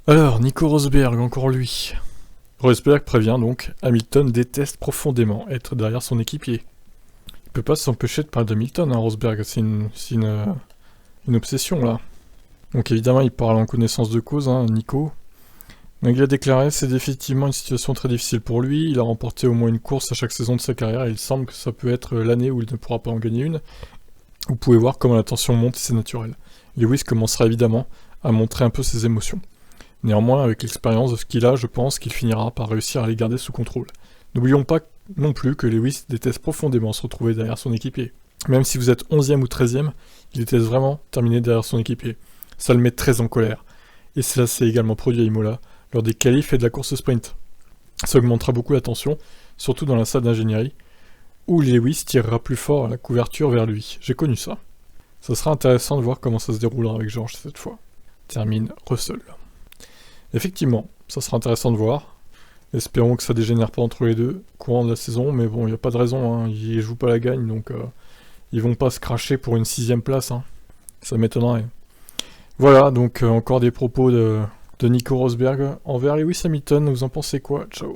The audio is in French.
Alors, Nico Rosberg, encore lui. Rosberg prévient donc, Hamilton déteste profondément être derrière son équipier. Il peut pas s'empêcher de parler d'Hamilton, hein, Rosberg, c'est une obsession là. Donc évidemment, il parle en connaissance de cause, hein, Nico. Donc il a déclaré, c'est définitivement une situation très difficile pour lui, il a remporté au moins une course à chaque saison de sa carrière, et il semble que ça peut être l'année où il ne pourra pas en gagner une. Vous pouvez voir comment la tension monte et c'est naturel. Lewis commencera évidemment à montrer un peu ses émotions. Néanmoins, avec l'expérience de ce qu'il a, je pense qu'il finira par réussir à les garder sous contrôle. N'oublions pas non plus que Lewis déteste profondément se retrouver derrière son équipier. Même si vous êtes 11e ou 13e, il déteste vraiment terminer derrière son équipier. Ça le met très en colère. Et ça s'est également produit à Imola, lors des qualifs et de la course sprint. Ça augmentera beaucoup la tension, surtout dans la salle d'ingénierie, où Lewis tirera plus fort à la couverture vers lui. J'ai connu ça. Ça sera intéressant de voir comment ça se déroulera avec George cette fois. Termine Russell. Effectivement, ça sera intéressant de voir. Espérons que ça dégénère pas entre les deux, courant de la saison, mais bon, il n'y a pas de raison, hein. Ils jouent pas la gagne, donc ils vont pas se cracher pour une 6ème place, hein. Ça m'étonnerait. Voilà, donc encore des propos de Nico Rosberg envers Lewis Hamilton, vous en pensez quoi? Ciao.